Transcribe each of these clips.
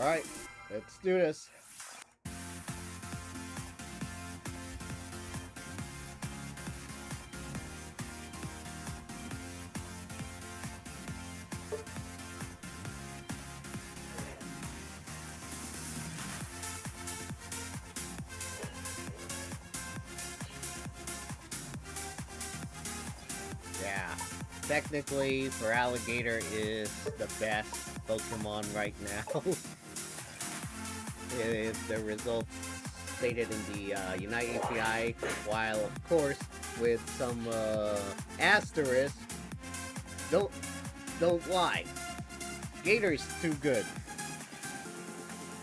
Alright, let's do this. Yeah, technically, for Alligator is the best Pokemon right now. If the results stated in the Unite API, while of course with some asterisk, don't don't lie. Gator's too good.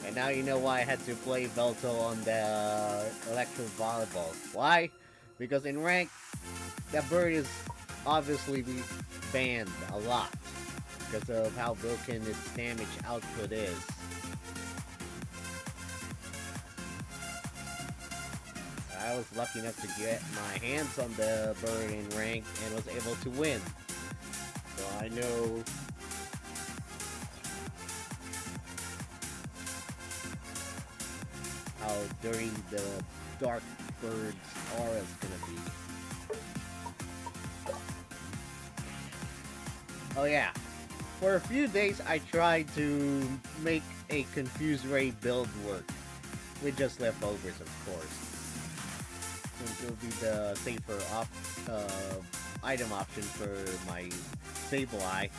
And now you know why I had to play Velto on the electro volleyball. Why? Because in rank, that bird is obviously banned a lot because of how broken its damage output is. I was lucky enough to get my hands on the bird in rank and was able to win. So I know how dirty the dark bird's aura is gonna be. Oh yeah, for a few days I tried to make a Confuse Ray build work, with just leftovers of course, since it'll be the safer item option for my Sableye,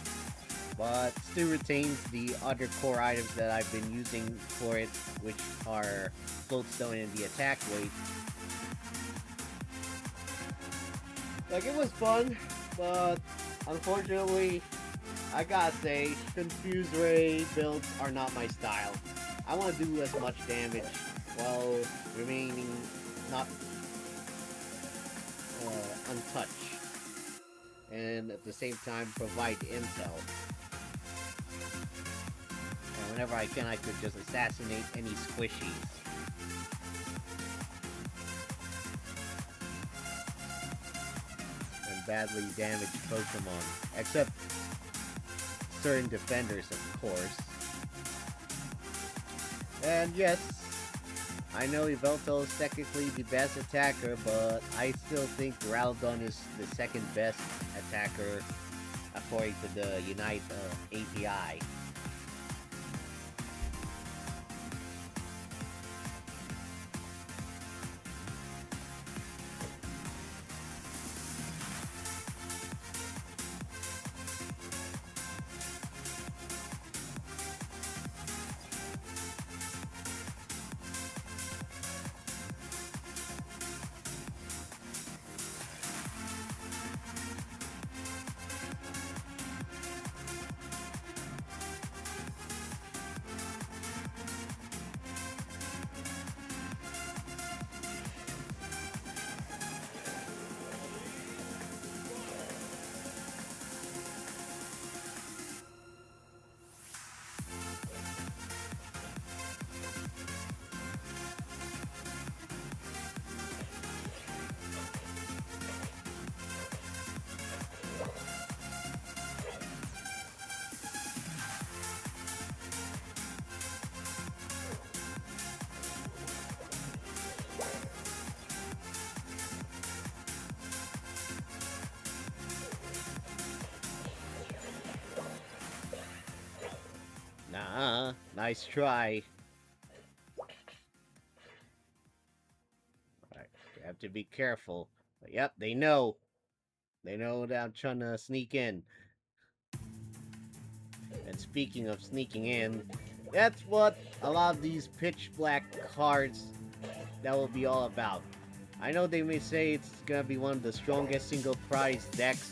but still retains the other core items that I've been using for it, which are Floatstone and the attack weight. Like, it was fun, but unfortunately, I gotta say, Confuse Ray builds are not my style. I want to do as much damage while remaining not untouched, and at the same time provide intel. And whenever I can, I could just assassinate any squishies. And badly damaged Pokemon. Except certain defenders, of course. And yes, I know Yveltal is technically the best attacker, but I still think Raldon is the second best attacker according to the Unite API. Nah, nice try. Alright, you have to be careful. But yep, they know. They know that I'm trying to sneak in. And speaking of sneaking in, that's what a lot of these pitch black cards that will be all about. I know they may say it's gonna be one of the strongest single prize decks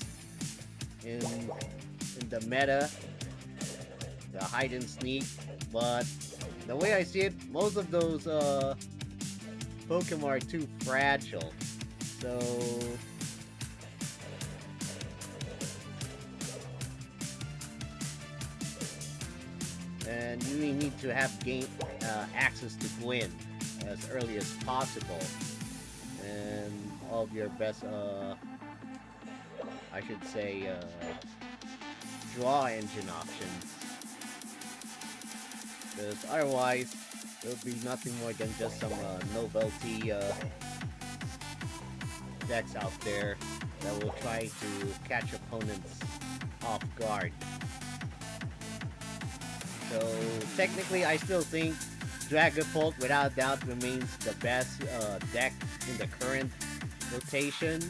in the meta, the hide and sneak, but the way I see it, most of those Pokemon are too fragile. So and you need to have access to Gwyn as early as possible, and all of your best, I should say, draw engine options. Because otherwise, it'll be nothing more than just some novelty decks out there that will try to catch opponents off guard. So technically, I still think Dragapult, without a doubt, remains the best deck in the current rotation.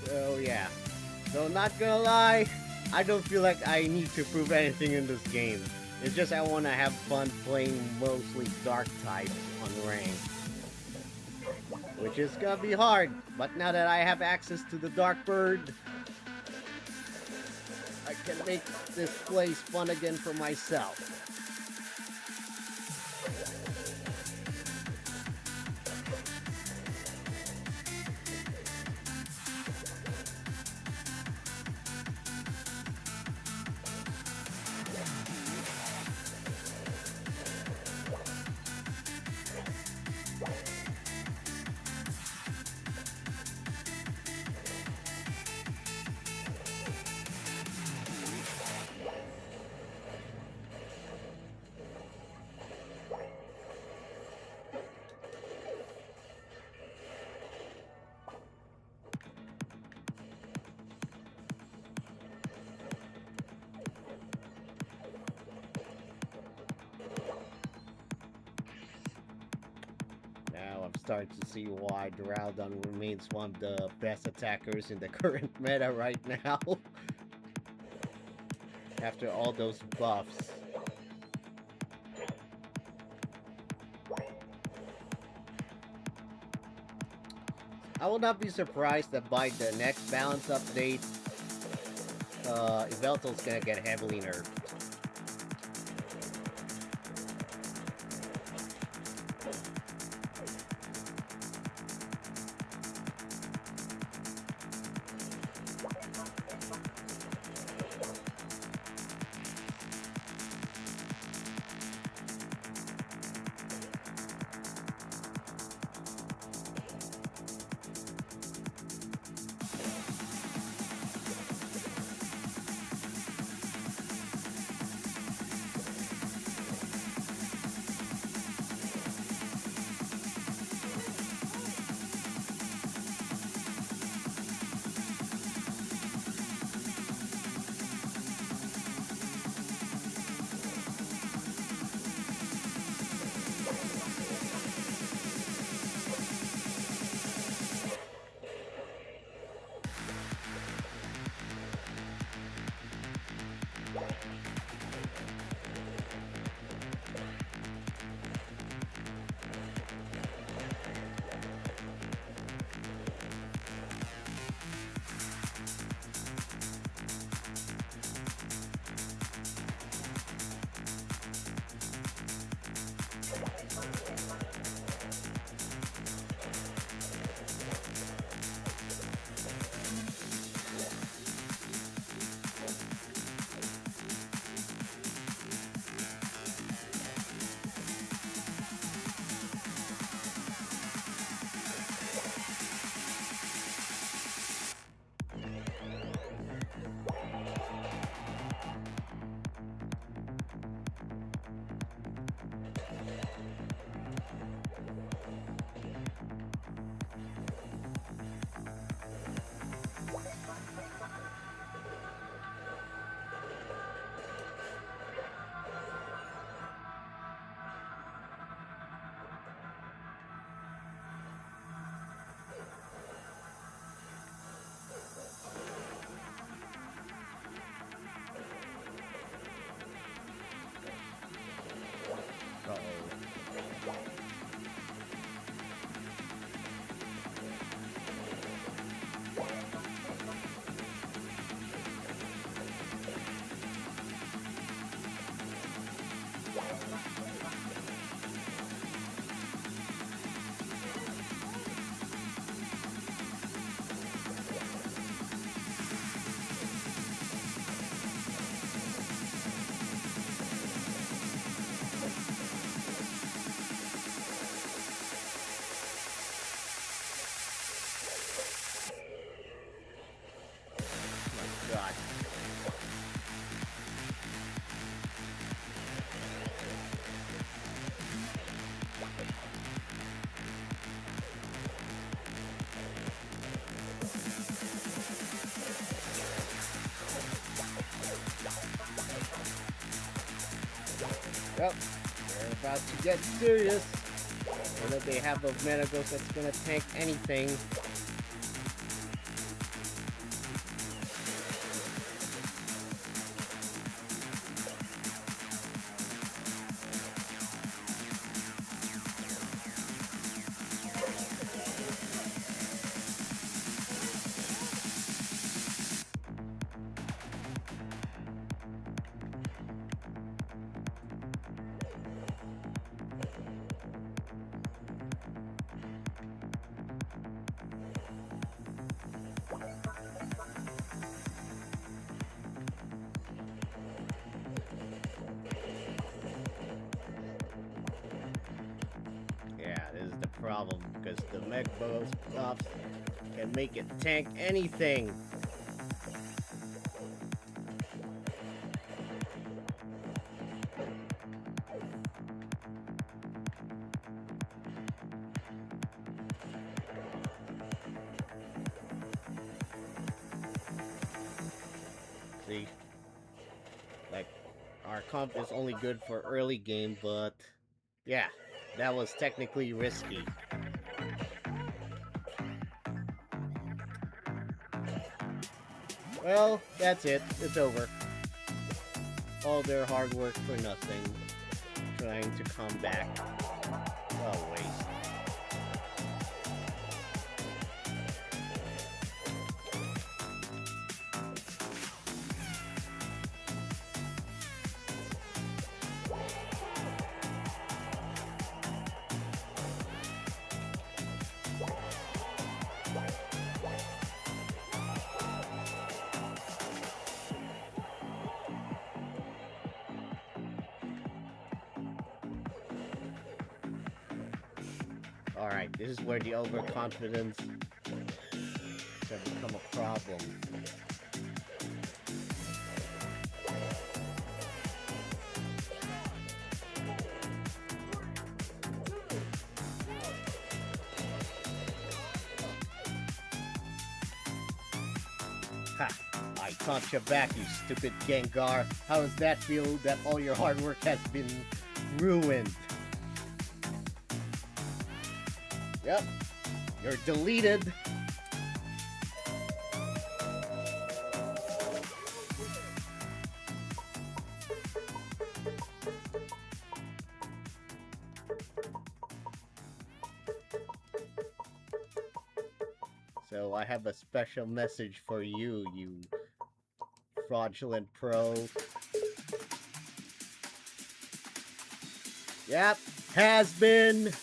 So yeah. So not gonna lie, I don't feel like I need to prove anything in this game. It's just I want to have fun playing mostly dark types on rank. Which is gonna be hard, but now that I have access to the Dark Bird, I can make this place fun again for myself. Now I'm starting to see why Duraludon remains one of the best attackers in the current meta right now. After all those buffs. I will not be surprised that by the next balance update, Yveltal's gonna get heavily nerfed. Yep, they're about to get serious. And that they have a Metagross that's gonna tank anything. Problem because the Metagross buffs can make it tank anything. See, like our comp is only good for early game, but yeah, that was technically risky. Well, that's it. It's over. All their hard work for nothing. Trying to come back. Oh, waste. Alright, this is where the overconfidence can become a problem. Ha! I taunt you back, you stupid Gengar. How does that feel that all your hard work has been ruined? Yep, you're deleted. So I have a special message for you, you fraudulent pro. Yep, has been.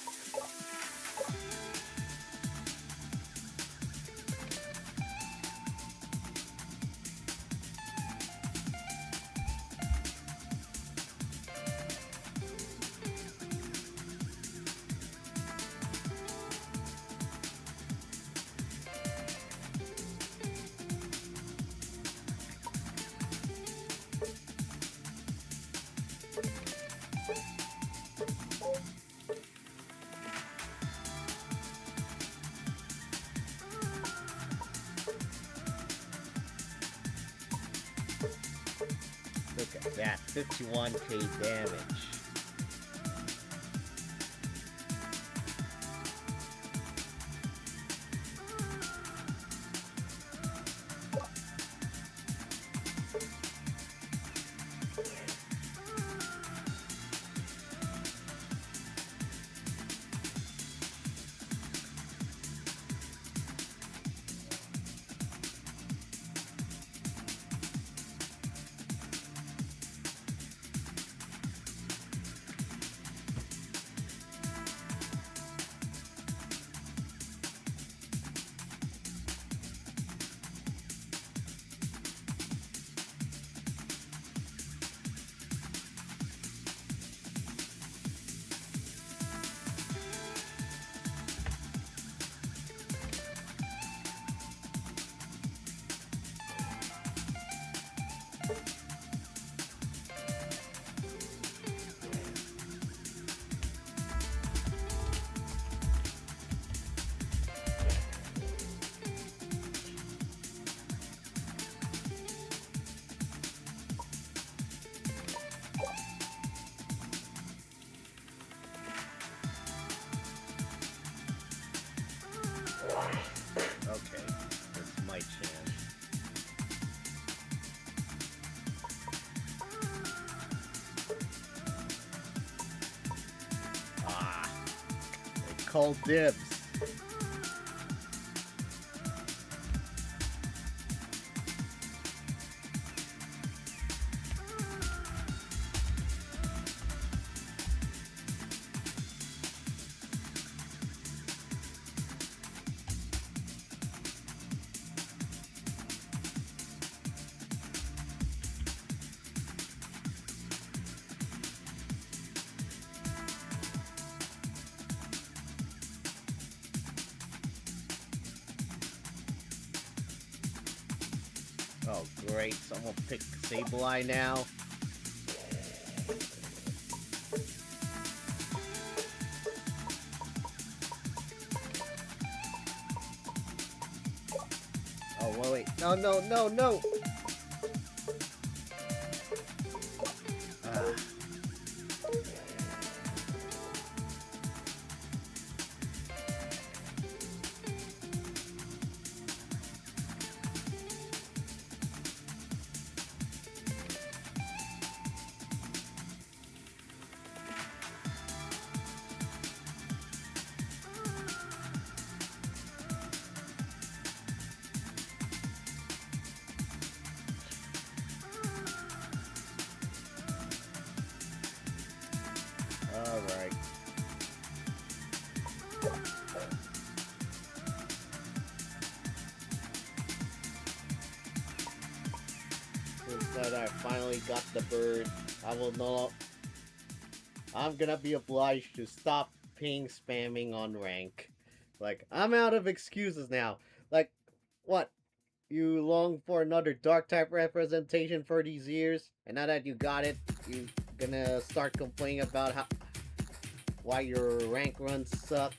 Look at that, 51k damage. call dibs. Oh, great. Someone picked Sableye now. Oh, wait. No, no, no, no! Ah. Alright. Since I finally got the bird, I'm gonna be obliged to stop ping spamming on rank. Like, I'm out of excuses now. Like, what? You long for another dark type representation for these years, and now that you got it, you gonna start complaining about why your rank runs suck?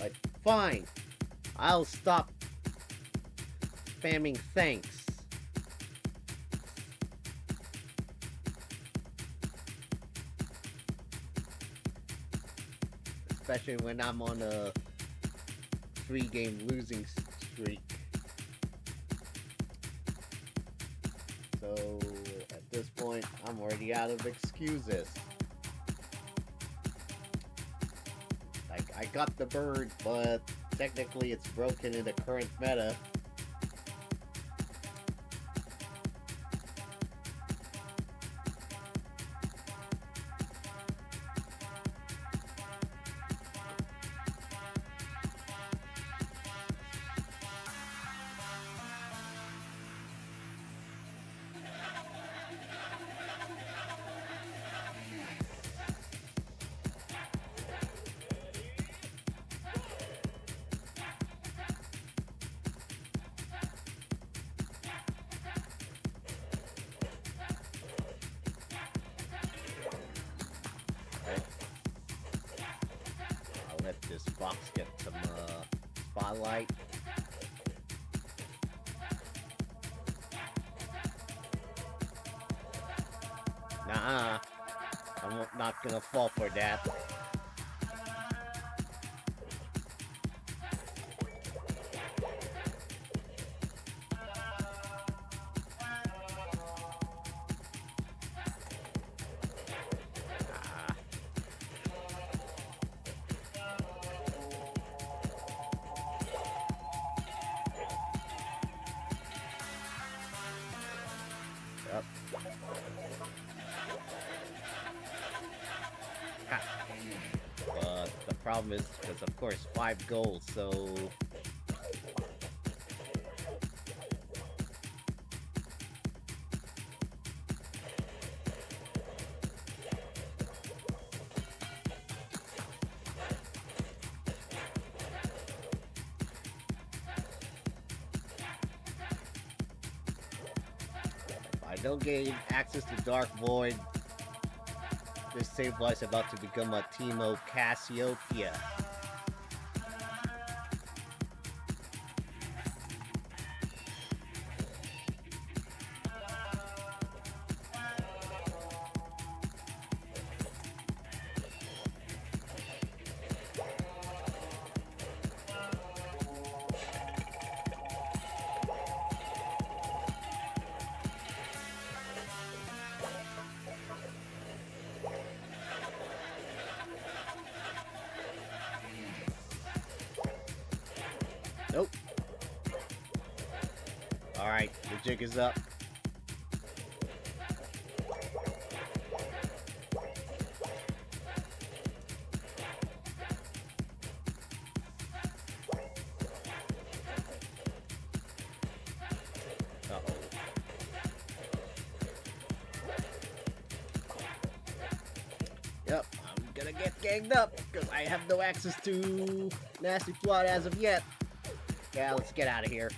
Like, fine. I'll stop spamming thanks. Especially when I'm on a 3-game losing streak. So, at this point, I'm already out of excuses. Like, I got the bird, but technically it's broken in the current meta. Let this box get some spotlight. Nah, I'm not gonna fall for that. Yep. But the problem is, because of course 5 goals, so... I don't get access to Dark Void, this Sableye is about to become a Teemo Cassiopeia. Alright, the jig is up. Uh-oh. Yep, I'm gonna get ganged up because I have no access to Nasty Plot as of yet. Yeah, let's get out of here.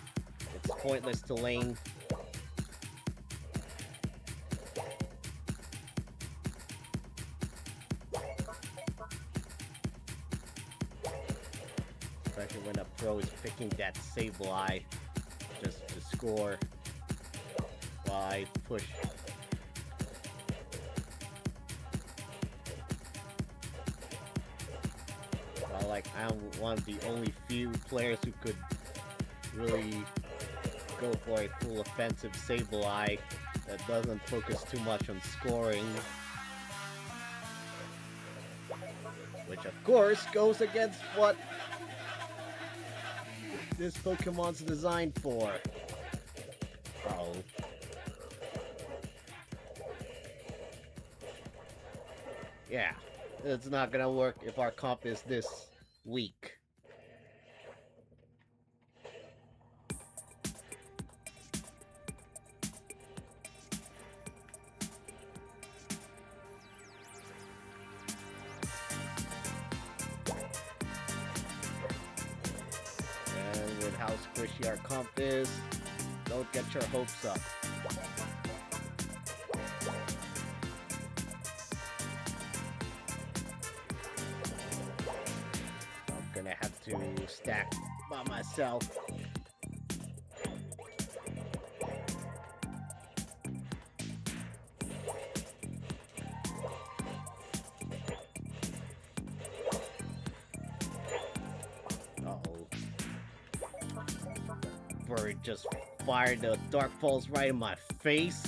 It's pointless to lane. Especially when a pro is picking that Sableye just to score while I push. Well, like, I'm one of the only few players who could really go for a full offensive Sableye that doesn't focus too much on scoring. Which, of course, goes against what this Pokemon's designed for. Uh-oh. Yeah, it's not gonna work if our comp is this weak. And with how squishy our comp is, don't get your hopes up. I'm gonna have to stack by myself. Bird just fired the Dark Pulse right in my face.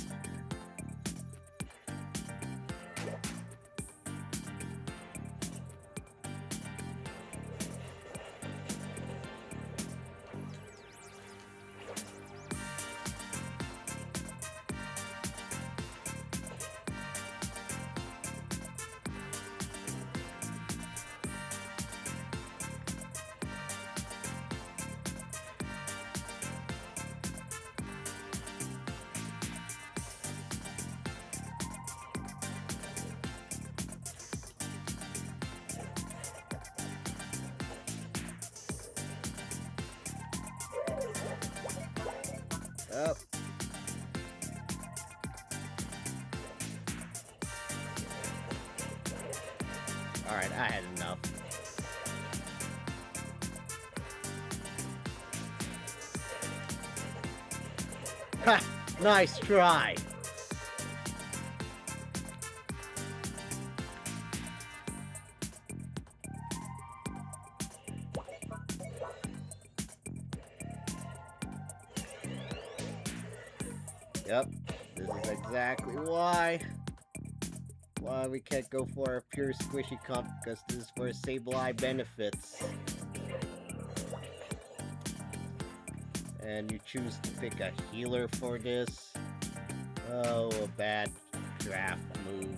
Up. Alright, I had enough. Ha! Nice try! Yep, this is exactly why we can't go for a pure squishy comp, because this is for Sableye benefits. And you choose to pick a healer for this. Oh, a bad draft move.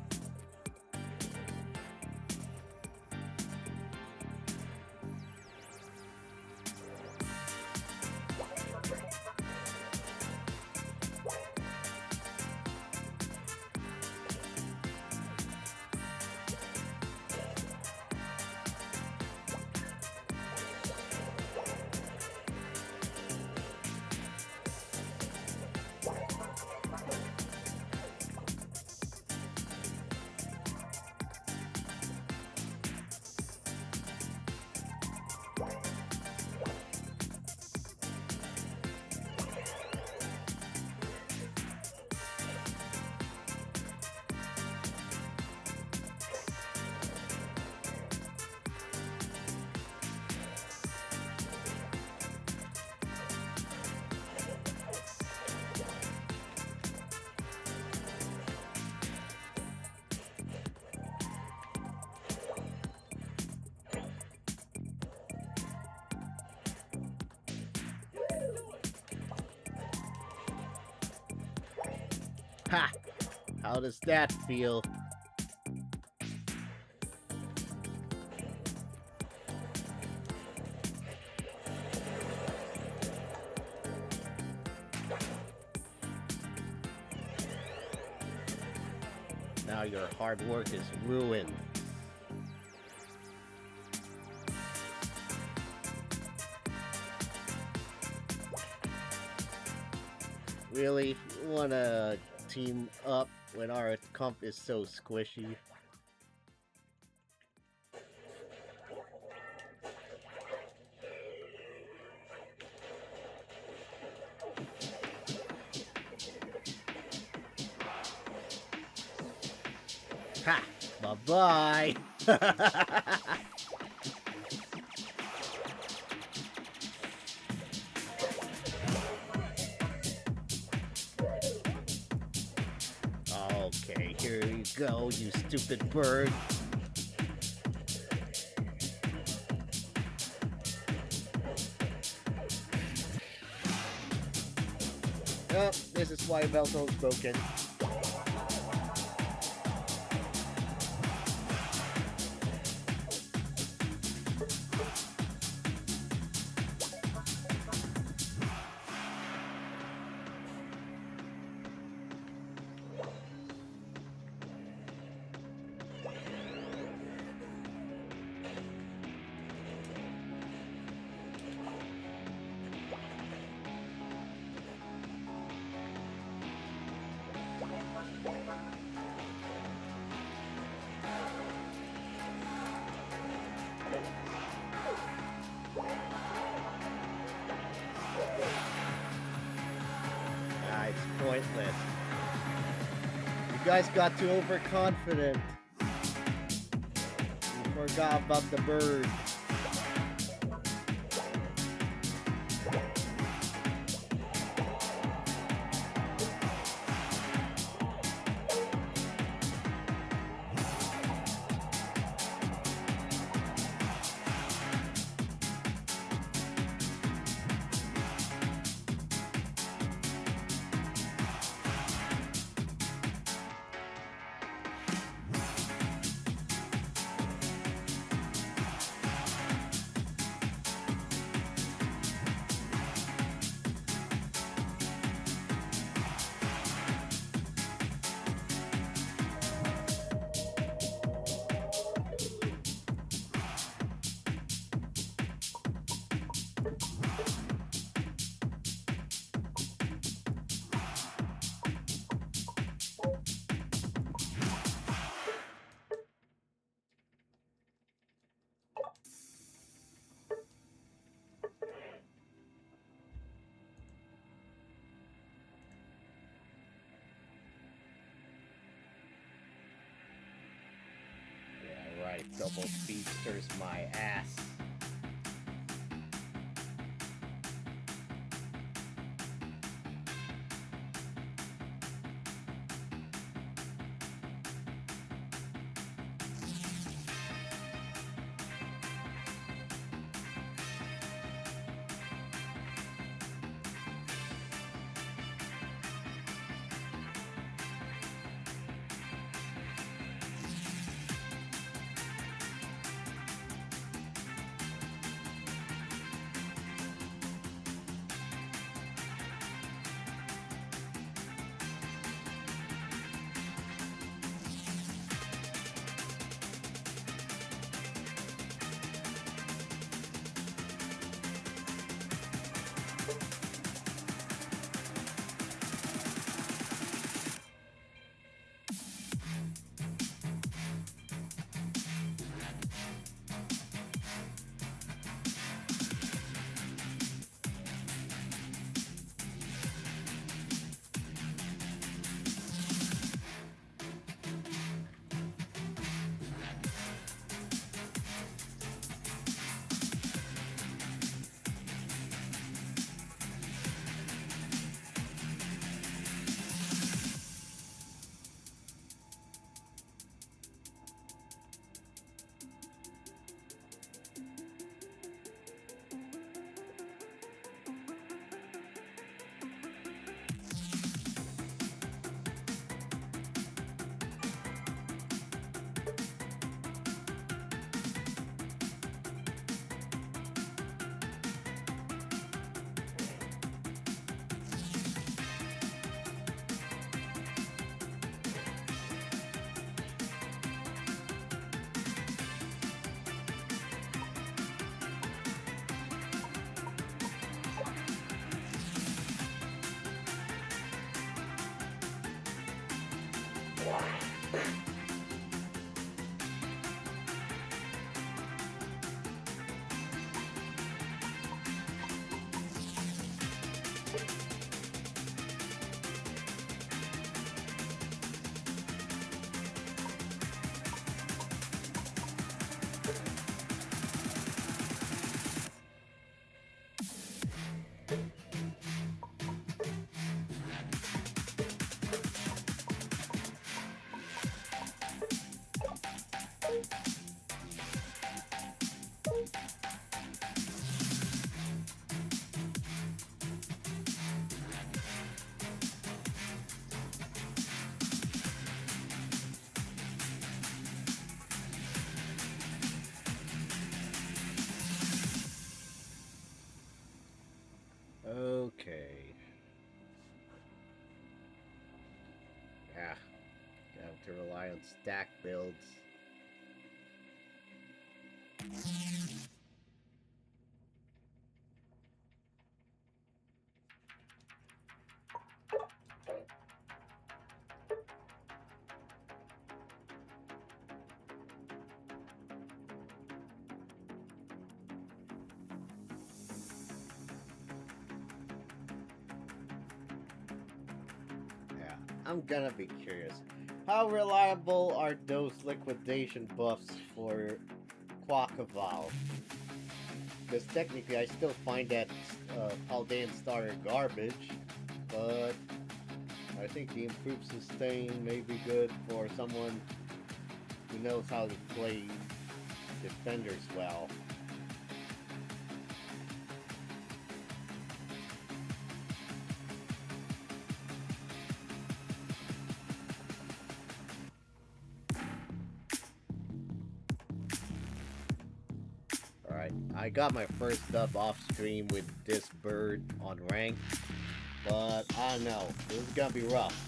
Ha! How does that feel? Now your hard work is ruined. Really? You wanna team up when our comp is so squishy? Ha! Bye-bye! Okay, here you go, you stupid bird. Oh, this is why Yveltal's broken. It's pointless. You guys got too overconfident. You forgot about the bird. Yeah, right. Double speedsters my ass. Okay. Yeah. Got to rely on stack builds. Yeah, I'm gonna be curious. How reliable are those liquidation buffs for Quackavow? Because technically I still find that Paldean starter garbage, but I think the improved sustain may be good for someone who knows how to play defenders well. Alright, I got my first dub off stream with this bird on rank, but I don't know, this is gonna be rough.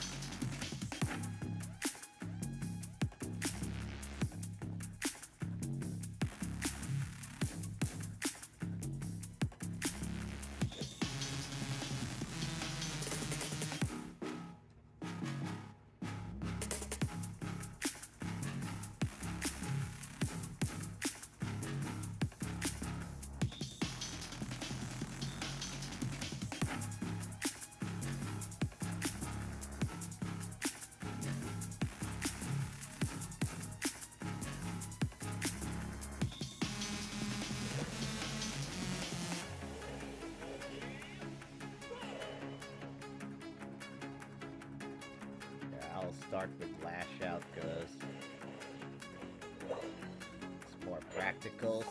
I'll start with Lash Out because it's more practical.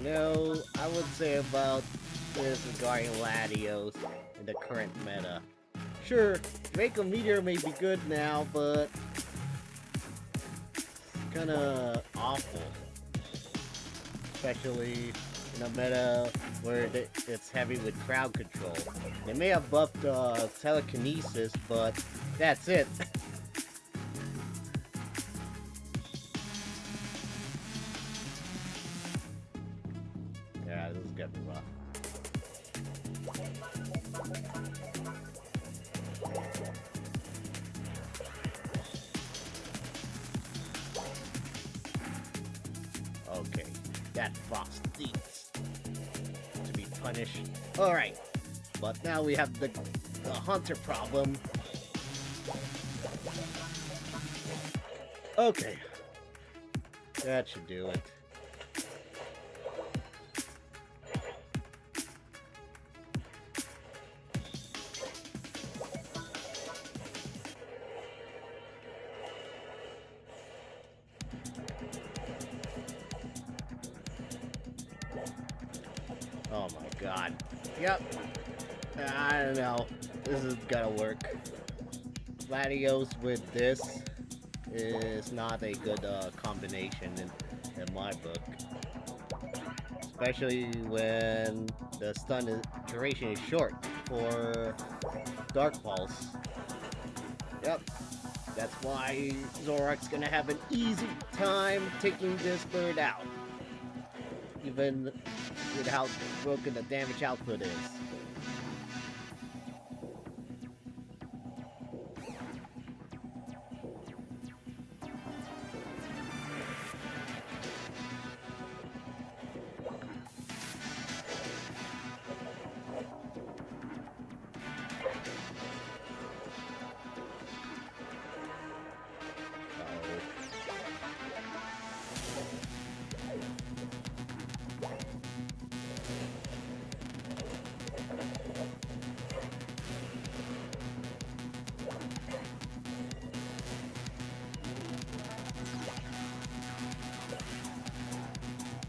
No, I would say about this regarding Latios in the current meta. Sure, Draco Meteor may be good now, but it's kinda awful. Especially in a meta where it's heavy with crowd control. They may have buffed telekinesis, but that's it. Yeah, this is gonna be rough. Okay, that fox needs to be punished. Alright, but now we have the hunter problem. Okay, that should do it. god. Yep. I don't know. This is gonna work. Latios with this is not a good combination in my book. Especially when the duration is short for Dark Pulse. Yep. That's why Zorak's gonna have an easy time taking this bird out. Even with how broken the damage output is.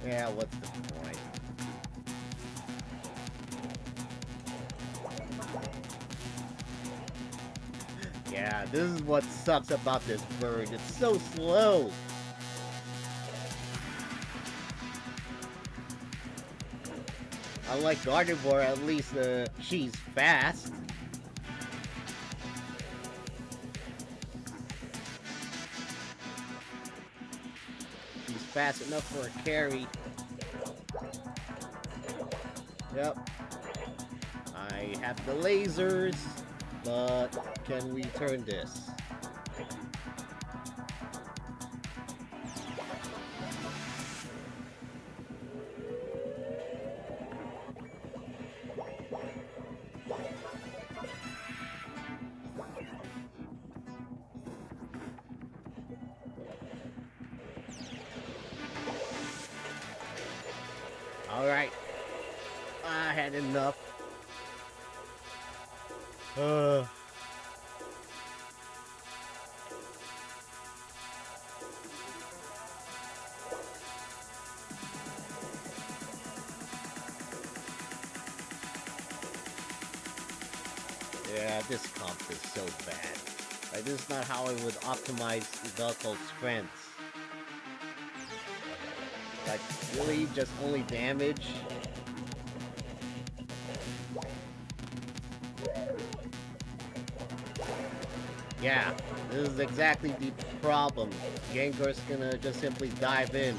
Yeah, what's the point? Yeah, this is what sucks about this bird. It's so slow. Unlike Gardevoir, at least she's fast. She's fast enough for a carry. Yep. I have the lasers, but can we turn this? Alright. I had enough. Yeah, this comp is so bad. Like, this is not how I would optimize Yveltal's strengths. Like, really? Just only damage? Yeah, this is exactly the problem. Gengar's gonna just simply dive in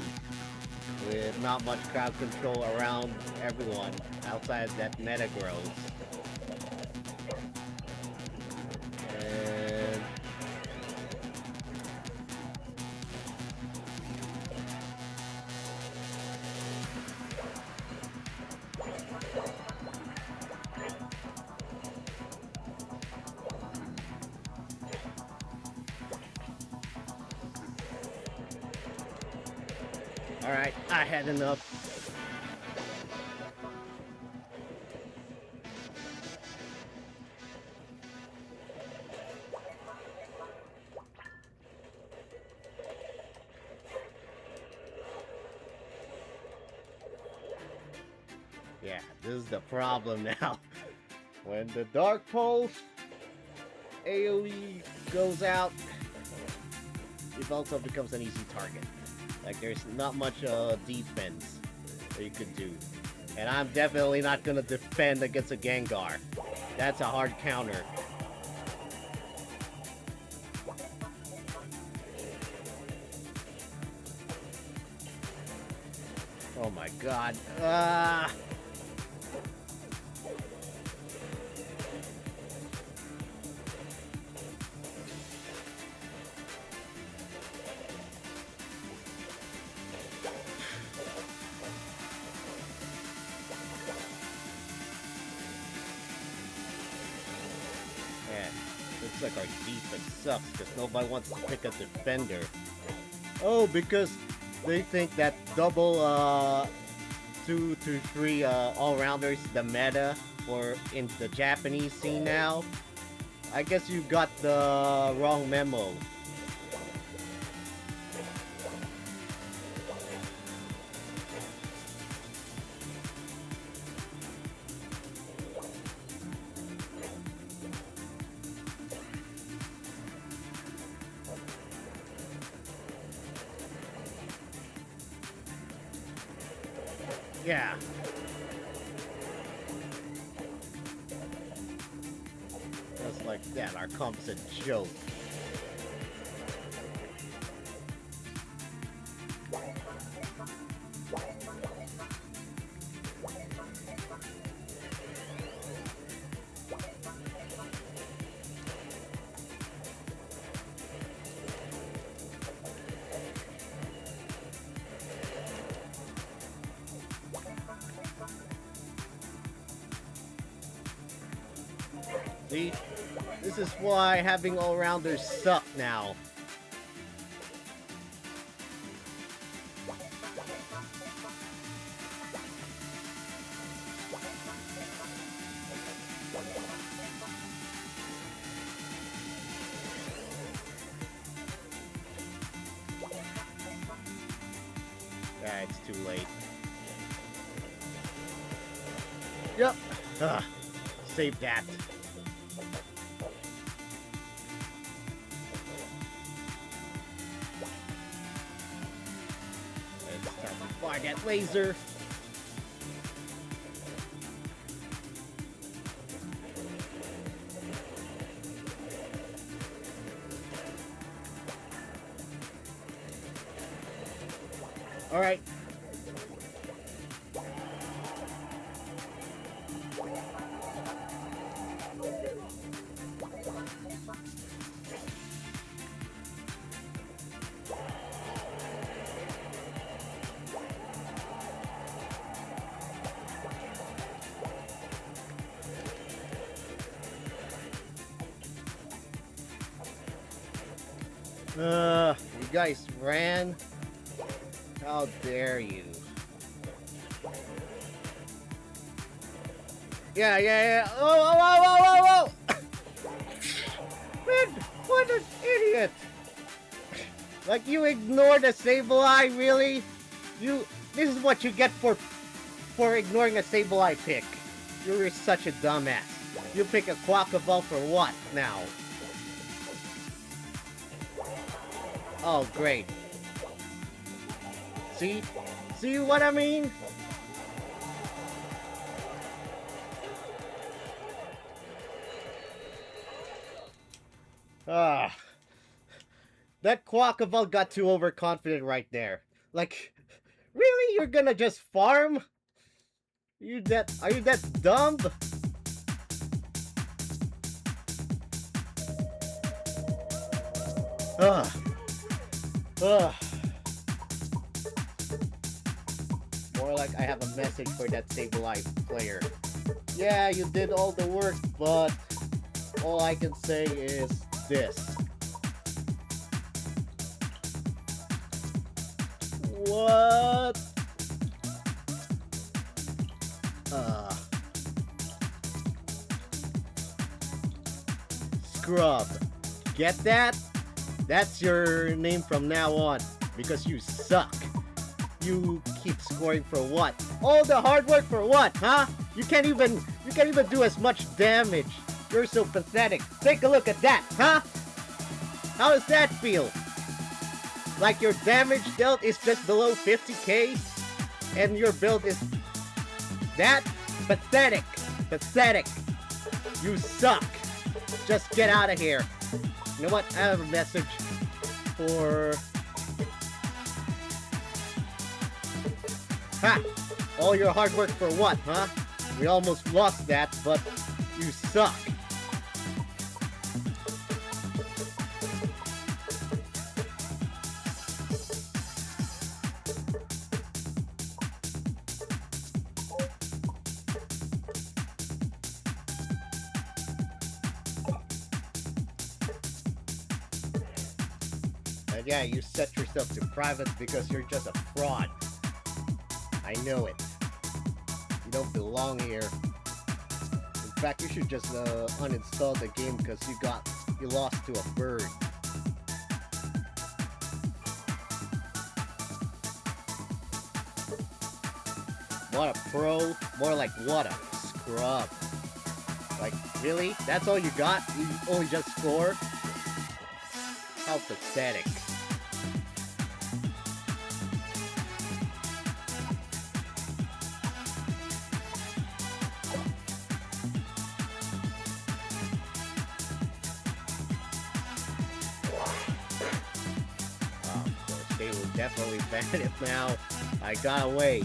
with not much crowd control around everyone outside that meta grows. And alright, I had enough. Yeah, this is the problem now. When the Dark Pulse AoE goes out, Yveltal becomes an easy target. Like, there's not much defense that you could do. And I'm definitely not gonna defend against a Gengar. That's a hard counter. Oh my god. Man, looks like our defense sucks because nobody wants to pick a defender. Oh, because they think that double 2 to 3 all-rounders the meta for in the Japanese scene now. I guess you got the wrong memo. Yeah. Just like that, our comp's a joke. See? This is why having all-rounders suck now. Ah, it's too late. Yep. Save that. It's time to fire that laser. All right. You guys ran? How dare you? Yeah. Oh! Man, what an idiot! Like, you ignored a Sableye, really? This is what you get for ignoring a Sableye pick. You're such a dumbass. You pick a Quackable for what, now? Oh, great. See? See what I mean? That Quackable got too overconfident right there. Like, really? You're gonna just farm? Are you that dumb? More like I have a message for that Sableye player. Yeah, you did all the work, but all I can say is this. What? Scrub. Get that? That's your name from now on, because you suck. You keep scoring for what? All the hard work for what, huh? You can't even do as much damage. You're so pathetic. Take a look at that, huh? How does that feel? Like your damage dealt is just below 50k? And your build is that? Pathetic. Pathetic. You suck. Just get out of here. You know what? I have a message for... Ha! All your hard work for what, huh? We almost lost that, but you suck. And yeah, you set yourself to private because you're just a fraud. I know it. You don't belong here. In fact, you should just uninstall the game because you lost to a bird. What a pro? More like what a scrub. Like, really? That's all you got? You only just score? How pathetic. definitely ban it now. I gotta wait.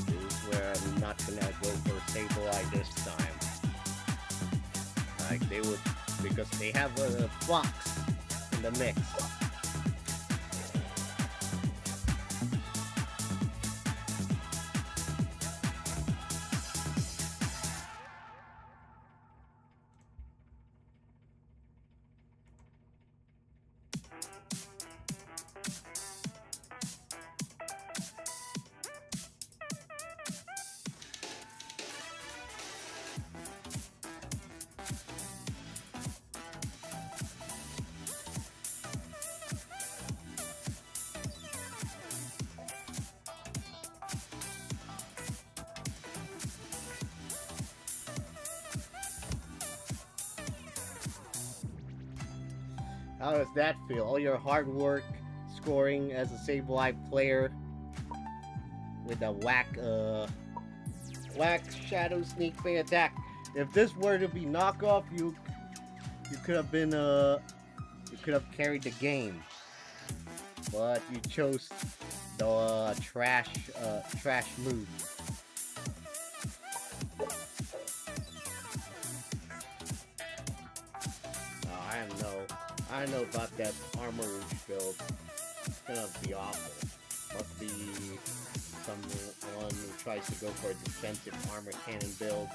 This is where I'm not gonna go for Sableye this time. Like they would, because they have a fox in the mix. How does that feel? All your hard work scoring as a Sableye player with a whack shadow sneak fake attack. If this were to be knockoff, you could have been you could have carried the game, but you chose the trash move. I don't know about that armor rouge build. It's gonna be awful. Must be someone who tries to go for a defensive armor cannon build.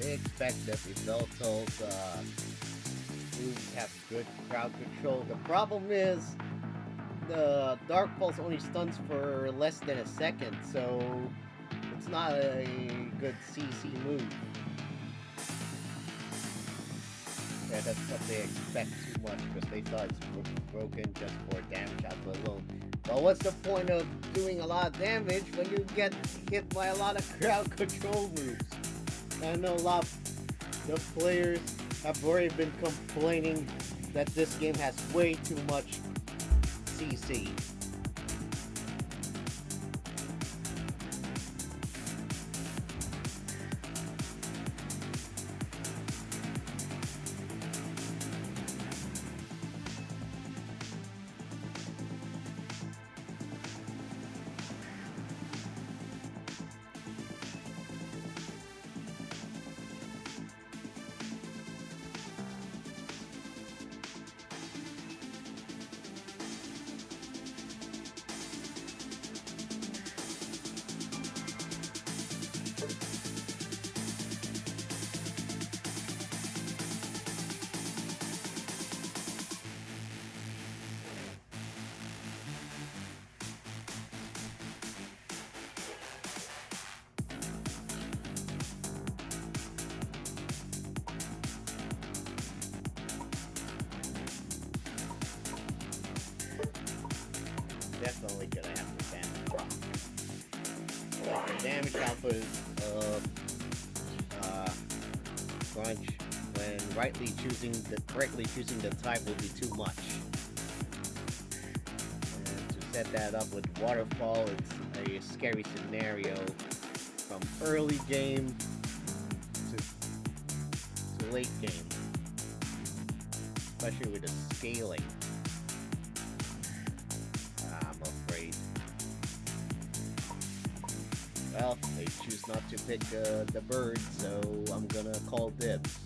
they expect that Yveltal's moves have good crowd control. The problem is the Dark Pulse only stuns for less than a second, so it's not a good CC move. Yeah, that's what they expect too much because they thought it's broken just for damage output alone. Well, what's the point of doing a lot of damage when you get hit by a lot of crowd control moves? I know a lot of the players have already been complaining that this game has way too much CC. Definitely gonna have to damage drop. Like the damage output of Crunch when correctly choosing the type will be too much. And to set that up with Waterfall, it's a scary scenario from early game to late game. Especially with the scaling. I'm afraid. Well, they choose not to pick the bird, so I'm gonna call dibs.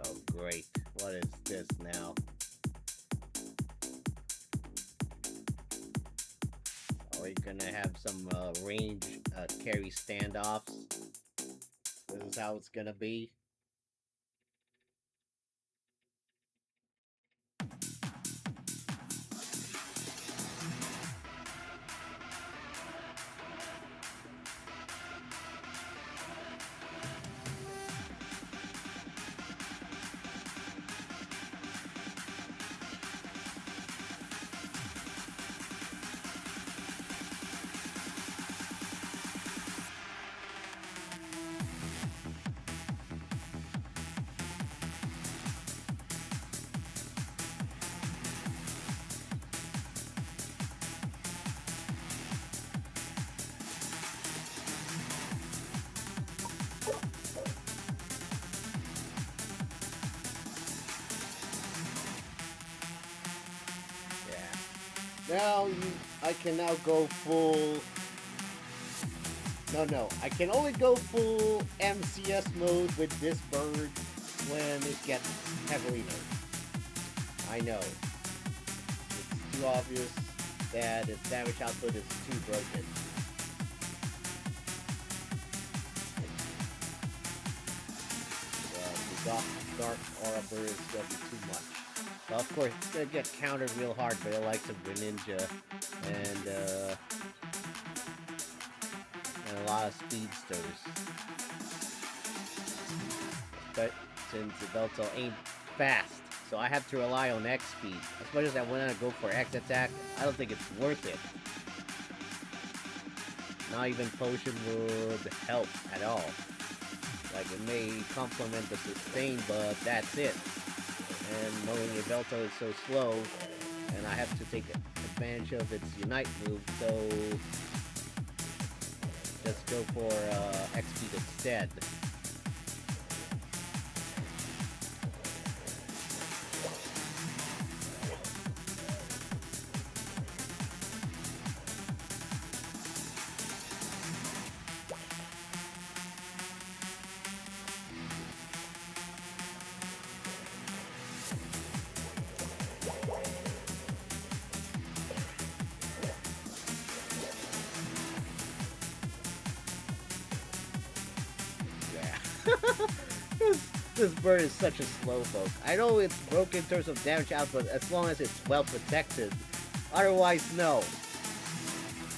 Oh great, what is this now? Are we gonna have some range carry standoffs? This is how it's gonna be. Now I can now go full... No, I can only go full MCS mode with this bird when it gets heavily nerfed. I know. It's too obvious that its damage output is too broken. The Dark Aura bird is going to be too much. Well, of course, it's gonna get countered real hard by the likes of Greninja and a lot of speedsters. But since Yveltal ain't fast, so I have to rely on X speed. As much as I want to go for X attack, I don't think it's worth it. Not even Potion would help at all. Like, it may complement the sustain, but that's it. And knowing Yveltal is so slow, and I have to take advantage of its Unite move, so just go for X speed instead. This bird is such a slowpoke. I know it's broken in terms of damage output as long as it's well protected. Otherwise, no.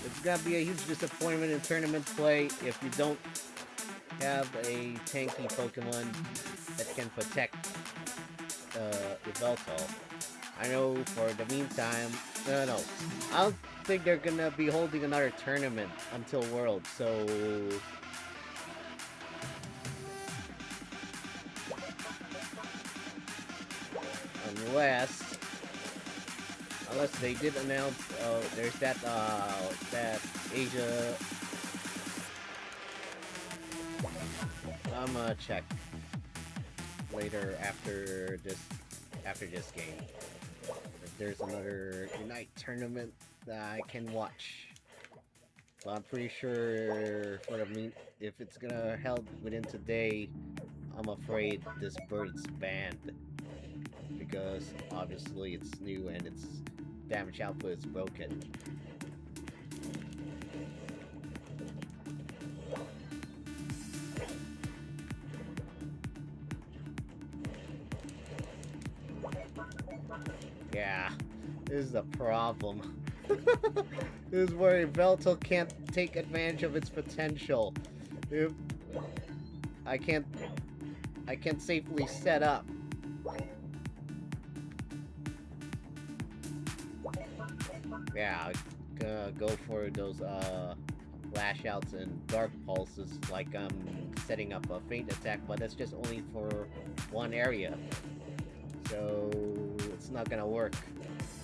It's gonna be a huge disappointment in tournament play if you don't have a tanky Pokemon that can protect Yveltal. I know for the meantime, no. I don't think they're gonna be holding another tournament until World, so... Unless they did announce, there's that Asia... I'm gonna check later after this game. If there's another Unite tournament that I can watch. But I'm pretty sure if it's gonna held within today, I'm afraid this bird's banned. Because obviously it's new and its damage output is broken. Yeah, this is the problem. This is where Yveltal can't take advantage of its potential. If I can't safely set up. Yeah, gonna go for those lash outs and dark pulses like I'm setting up a feint attack, but that's just only for one area. So it's not gonna work.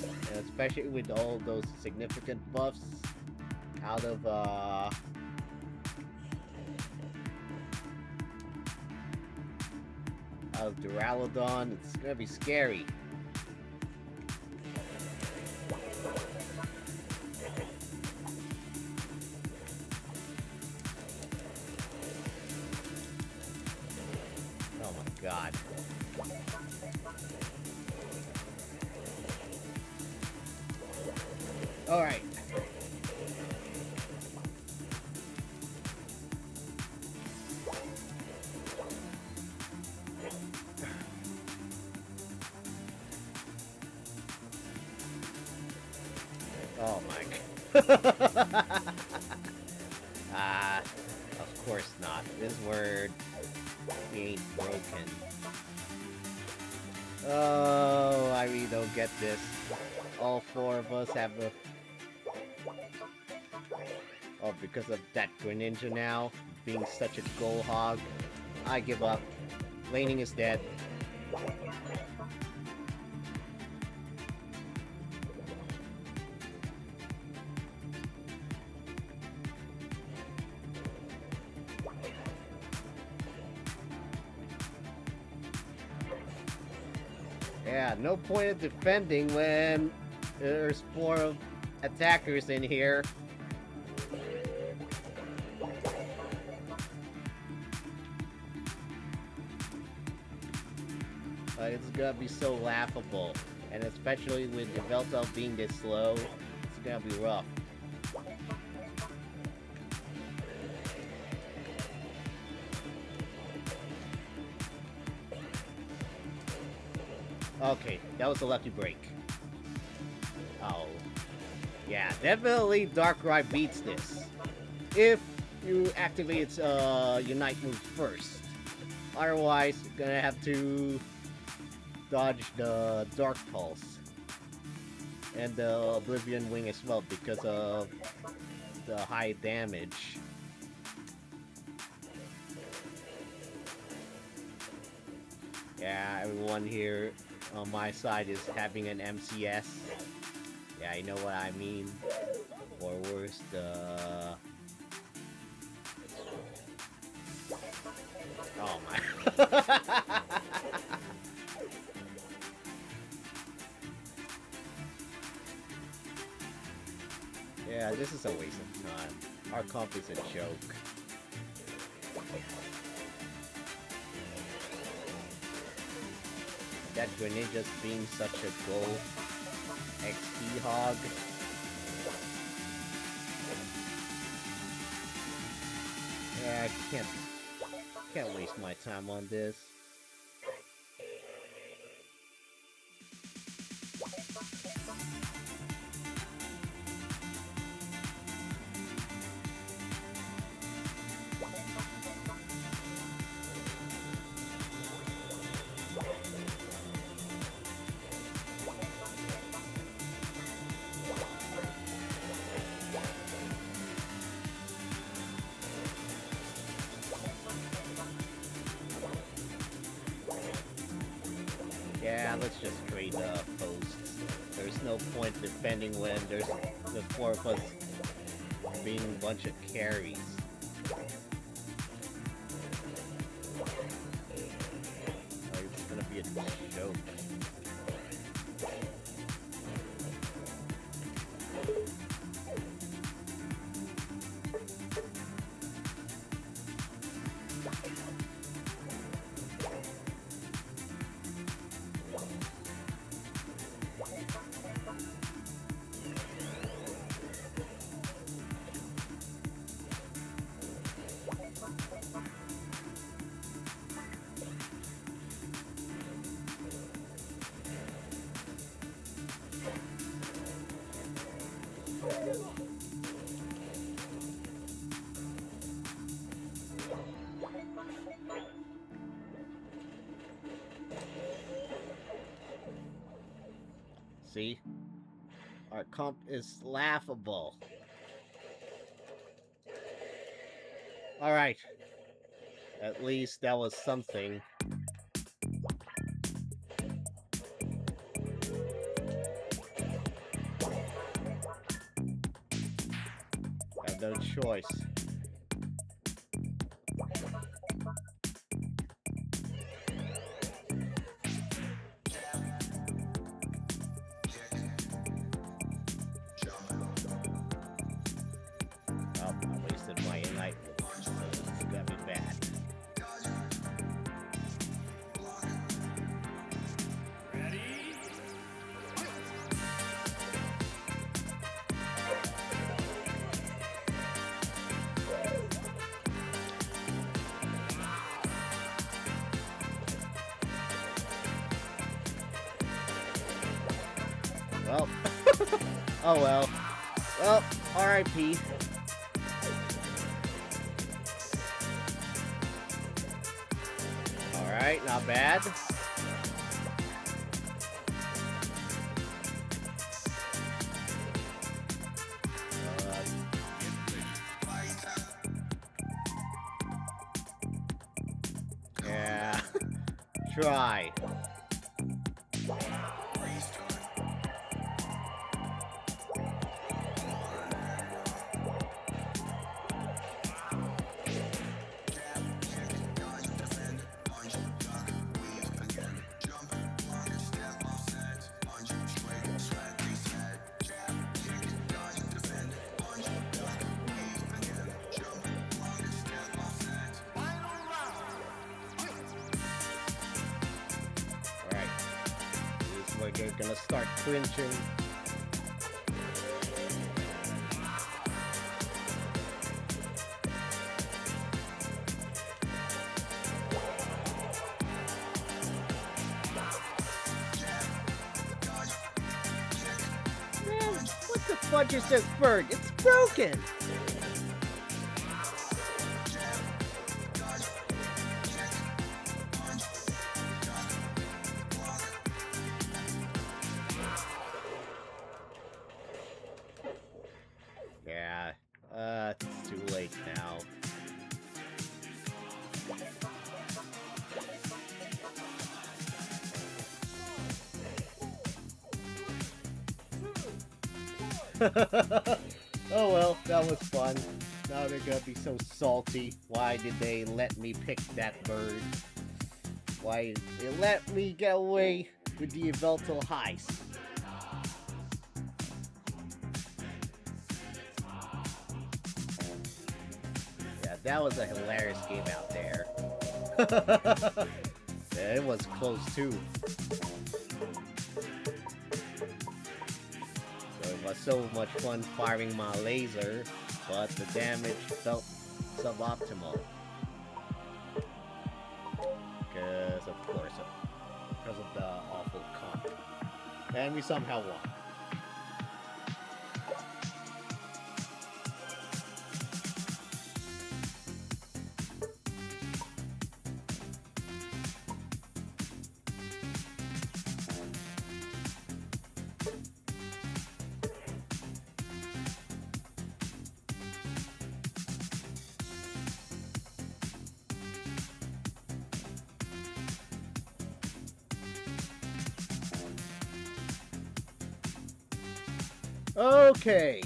And especially with all those significant buffs out of Duraludon, it's gonna be scary. Oh my god. Alright. Oh my god. Of course not. This word ain't broken. Oh, I really don't get this. All four of us have a... Oh, because of that Greninja now, being such a goal hog, I give up. Laning is dead. Yeah, no point in defending when there's four attackers in here. It's gonna be so laughable, and especially with Yveltal being this slow, it's gonna be rough. Okay, that was a lucky break. Oh. Yeah, definitely Darkrai beats this. If you activate its Unite move first. Otherwise, you're gonna have to dodge the Dark Pulse. And the Oblivion Wing as well because of the high damage. Yeah, everyone here on my side is having an MCS. Yeah, you know what I mean. Or worse, the... Oh my... Yeah, this is a waste of time. Our comp is a joke. That Greninja's being such a goal XP hog. Yeah, I can't waste my time on this. Yeah, let's just trade posts. There's no point defending when there's the four of us being a bunch of carries. Oh, it's gonna be a joke. See? Our comp is laughable. Alright. At least that was something. I have no choice. Oh, I wasted my Ignite. So this is gonna be bad. Well, oh well. Well, R.I.P. Alright, not bad. Yeah. Try. We're gonna start clinching. Man, what the fudge is this bird? It's broken! Yeah, it's too late now. Oh well, that was fun. Now they're gonna be so salty. Why did they let me pick that bird? Why they let me get away with the Yveltal heist? Yeah, that was a hilarious game out there. Yeah, it was close too. So it was so much fun firing my laser, but the damage felt suboptimal. course, because of the awful comp. And we somehow won. Okay.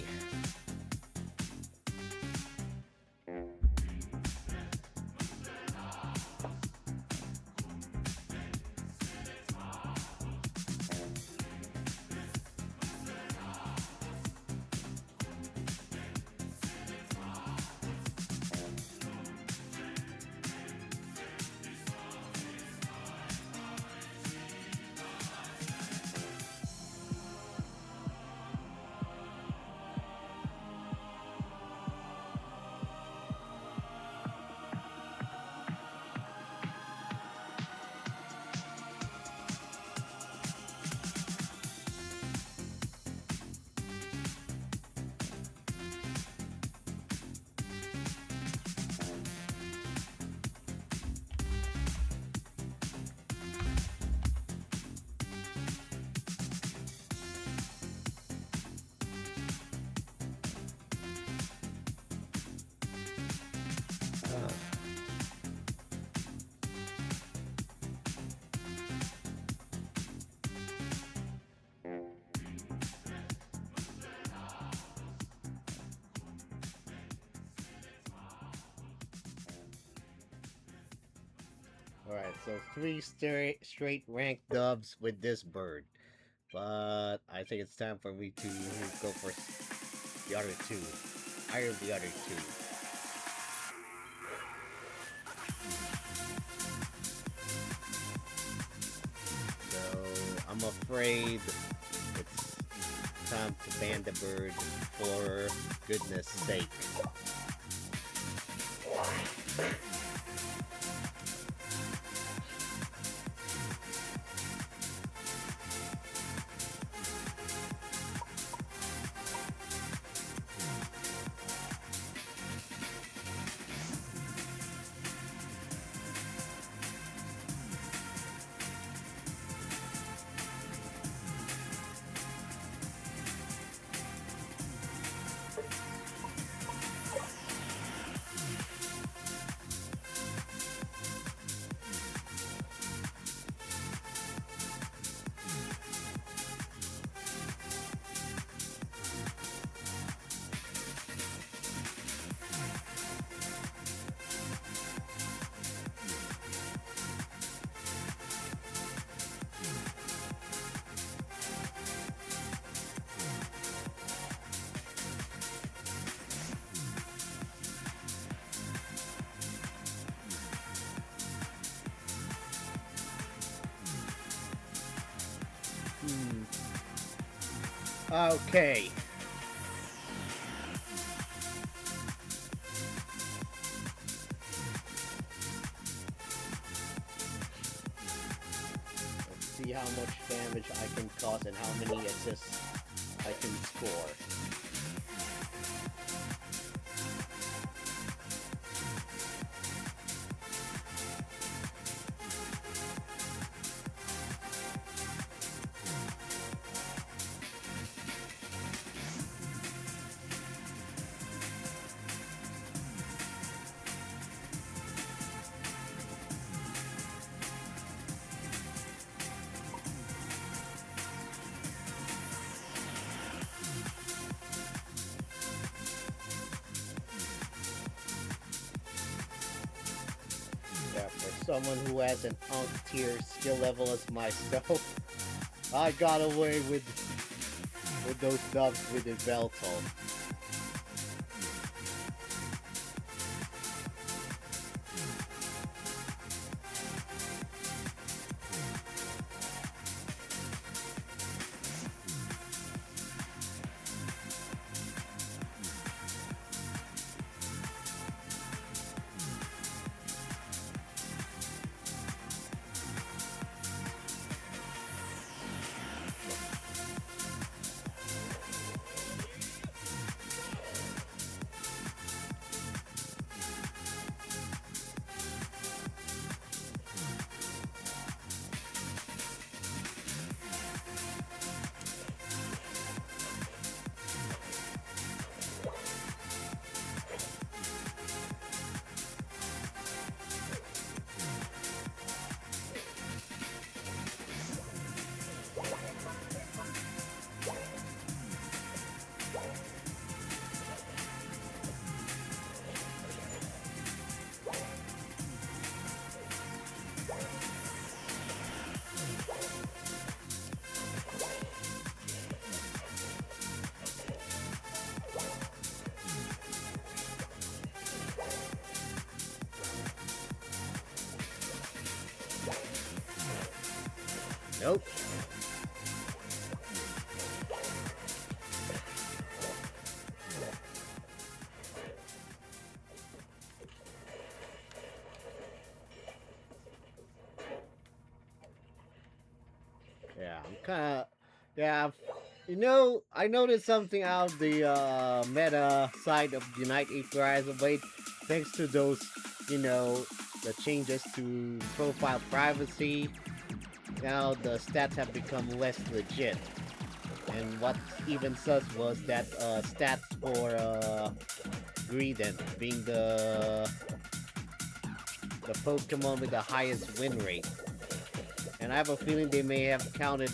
Alright, so 3 straight ranked dubs with this bird. But I think it's time for me to go for the other 2. Hire the other 2. So I'm afraid it's time to ban the bird for goodness sake. Okay. Let's see how much damage I can cause and how many assists I can score. Yeah, for someone who has an Unk tier skill level as myself, I got away with those dubs with Yveltal. Nope. Yeah, I'm kind of. Yeah, you know, I noticed something out of the meta side of Unite Authorized of late, thanks to those, you know, the changes to profile privacy. Now the stats have become less legit. And what even sus was that stats for Greedent being the Pokemon with the highest win rate. And I have a feeling they may have counted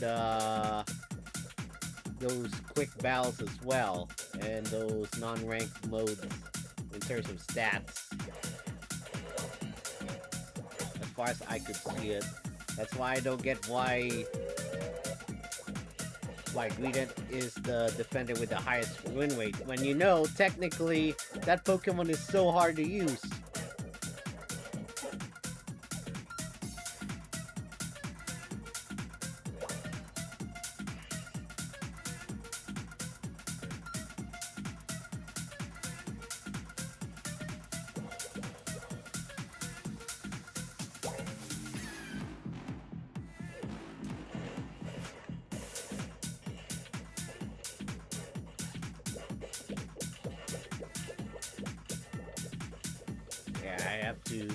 those quick battles as well, and those non-ranked modes in terms of stats. As far as I could see it, that's why I don't get why Greedent is the defender with the highest win rate when you know technically that Pokemon is so hard to use. Yeah, I have to.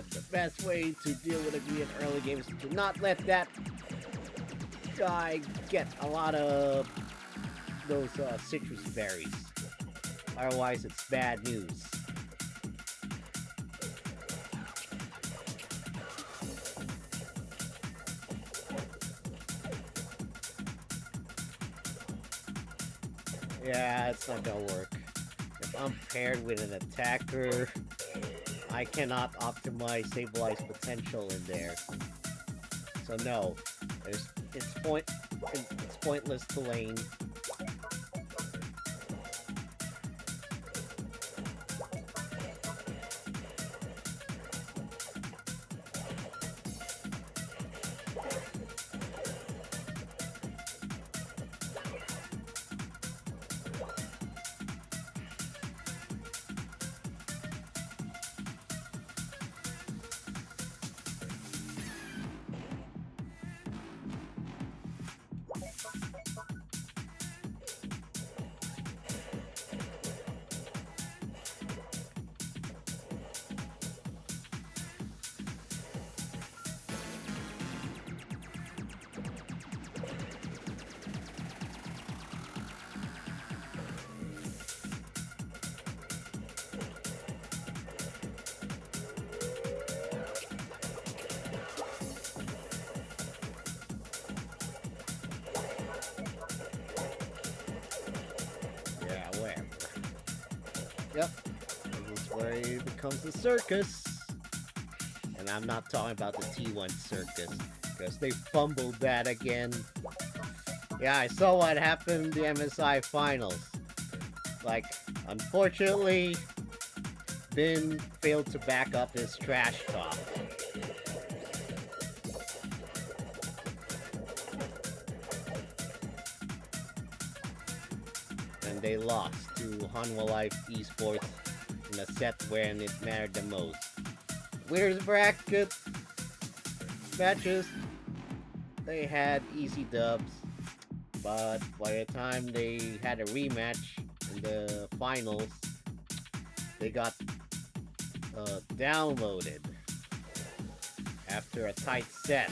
The best way to deal with a Greedent early game is to not let that guy get a lot of those citrus berries. Otherwise, it's bad news. Yeah, it's not gonna work. If I'm paired with an attacker, I cannot optimize Sableye's potential in there. So no, it's pointless to lane. Yeah, whatever. Yep, this is where it becomes a circus. And I'm not talking about the T1 circus, because they fumbled that again. Yeah, I saw what happened in the MSI finals. Like, unfortunately, Bin failed to back up his trash talk. And they lost to Hanwha Life Esports in a set when it mattered the most. Winners bracket matches, they had easy dubs, but by the time they had a rematch in the finals, they got downloaded after a tight set.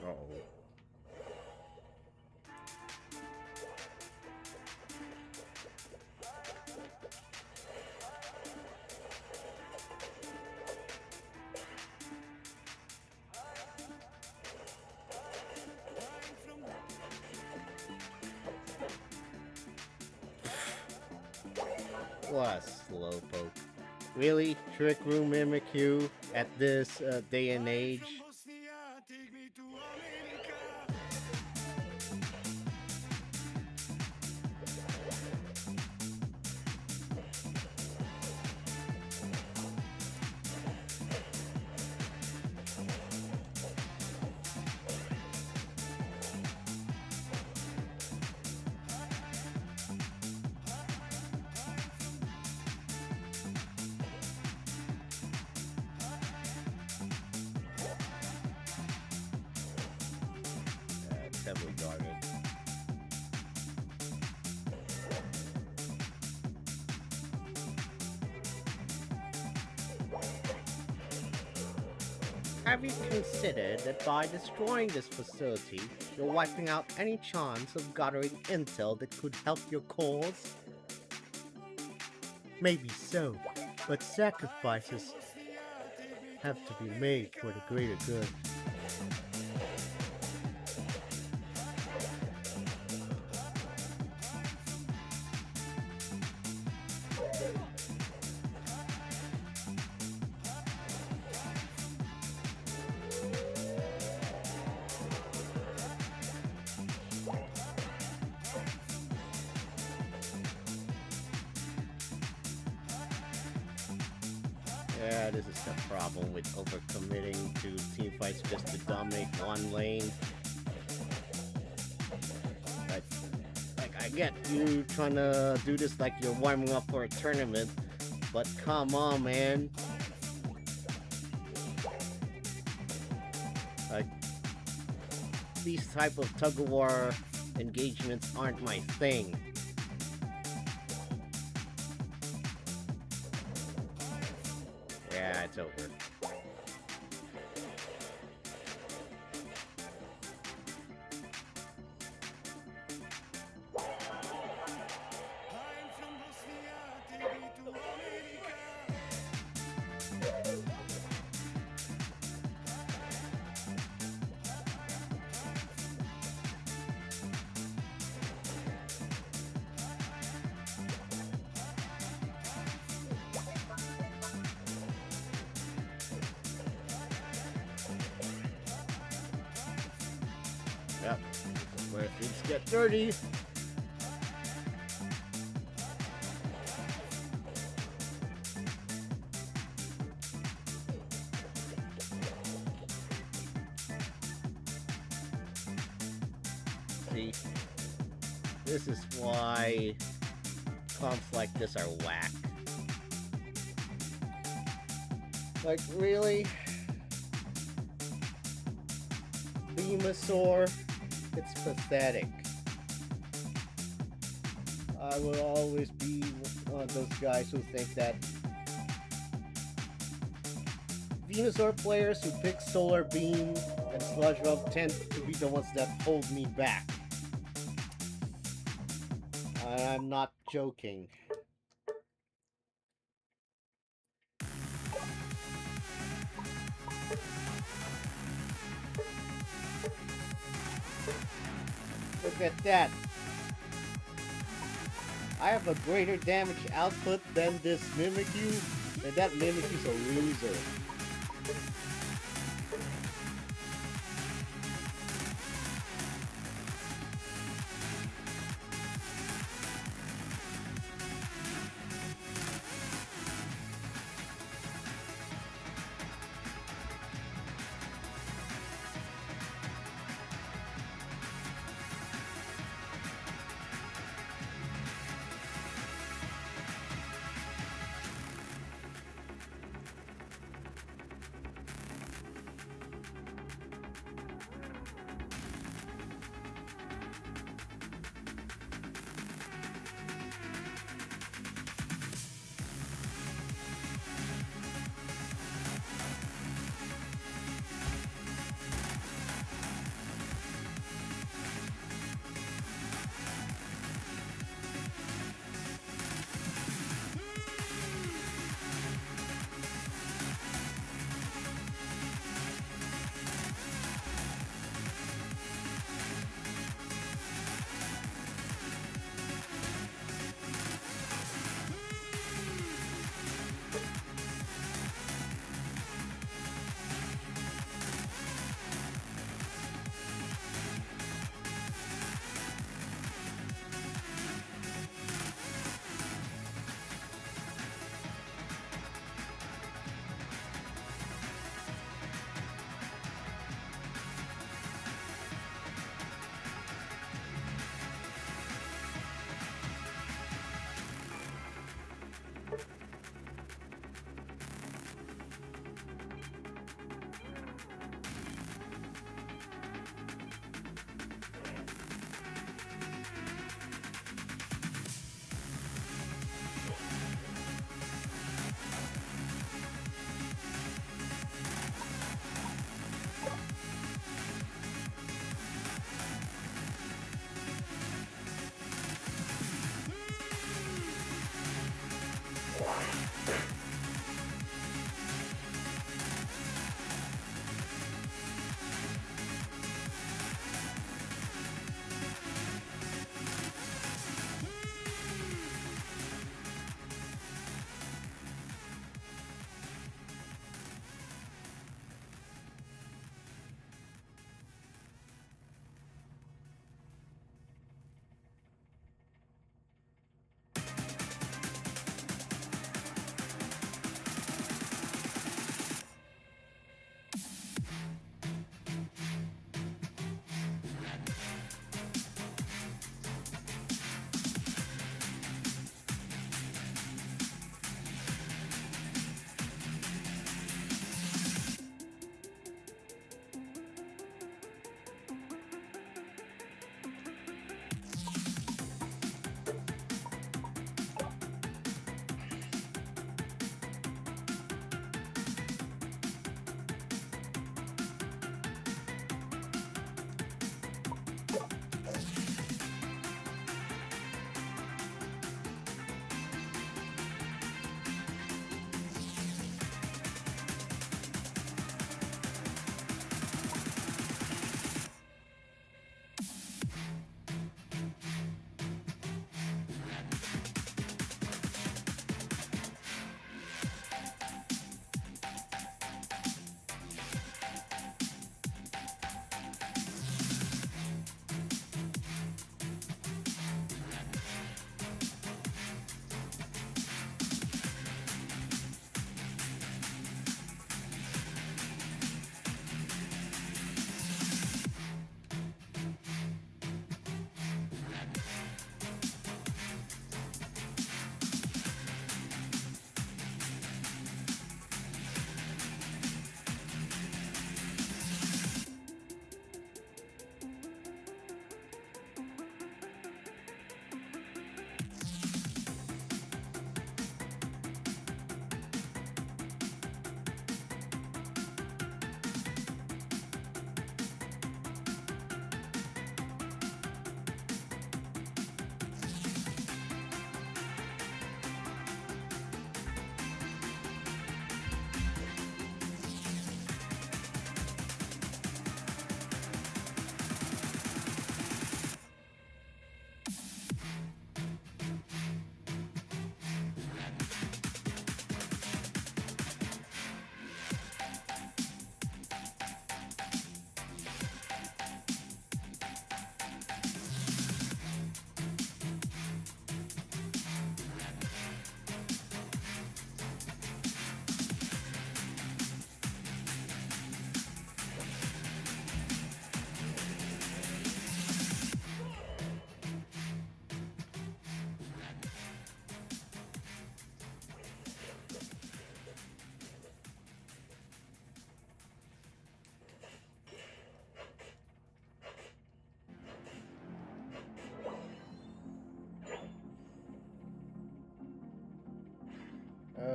Uh-oh. What a slowpoke. Really? Trick Room Mimikyu at this day and age? is heavily guarded. Have you considered that by destroying this facility, you're wiping out any chance of gathering intel that could help your cause? Maybe so, but sacrifices have to be made for the greater good. Yeah, this is the problem with overcommitting to teamfights just to dominate one lane. Like I get you trying to do this like you're warming up for a tournament, but come on, man. Like, these type of tug-of-war engagements aren't my thing. Yeah, it's over. Yep, this is where things get dirty. See, this is why comps like this are whack. Like, really? Venusaur? It's pathetic. I will always be one of those guys who think that Venusaur players who pick Solar Beam and Sludge Rub tend to be the ones that hold me back. I'm not joking. Look at that. I have a greater damage output than this Mimikyu, and that Mimikyu's a loser.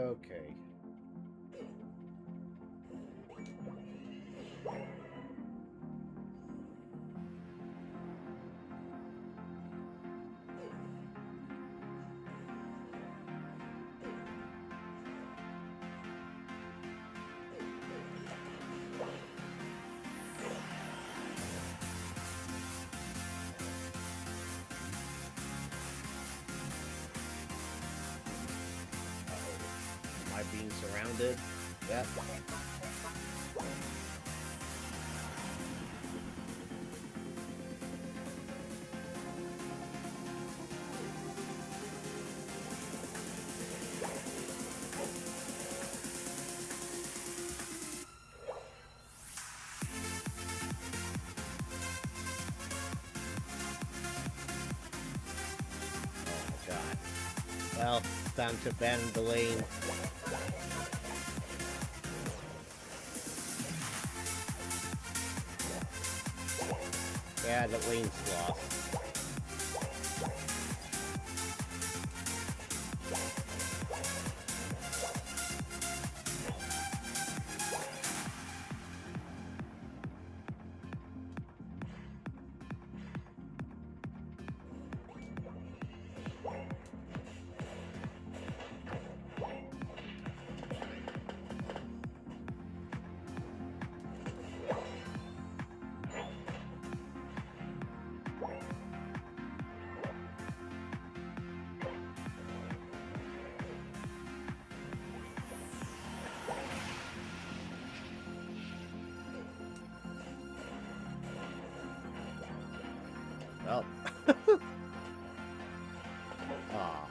Okay. Am I being surrounded? Yep. Oh god. Well, time to abandon the lane. Yeah, the lane's lost. Well. Aw.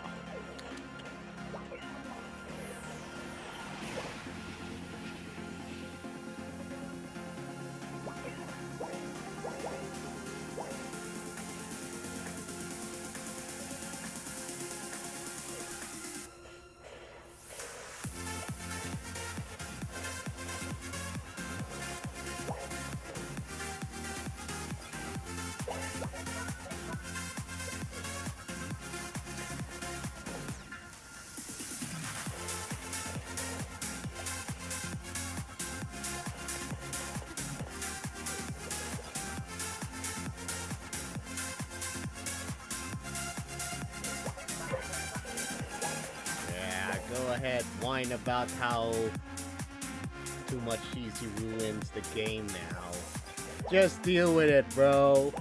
Go ahead, whine about how too much easy ruins the game now. Just deal with it, bro.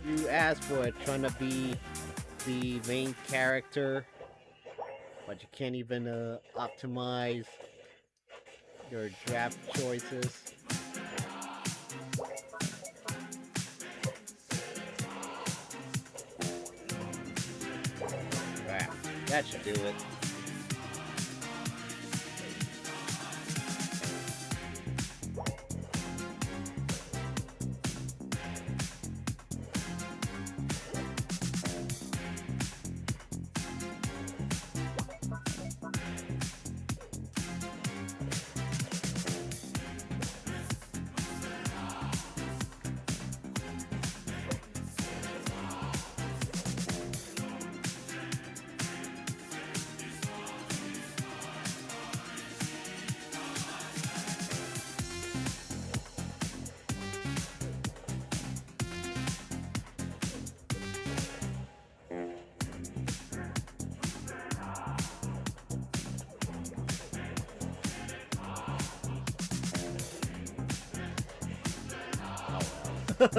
You asked for it, trying to be the main character, but you can't even optimize your draft choices. Right, that should do it. So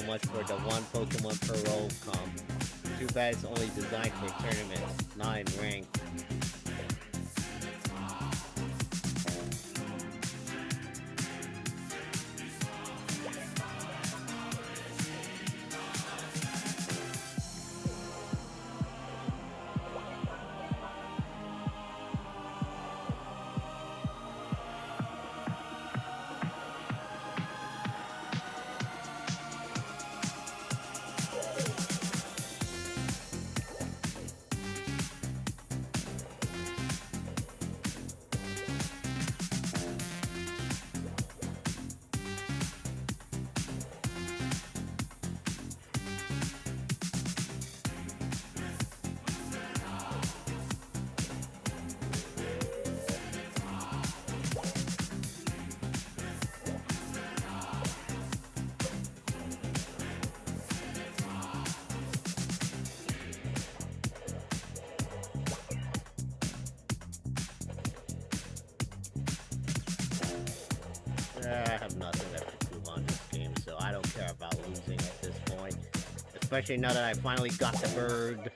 much for the one Pokemon per roll comp. Too bad it's only designed for tournaments, not in rank. have nothing left to prove on this game, so I don't care about losing at this point. Especially now that I finally got the bird.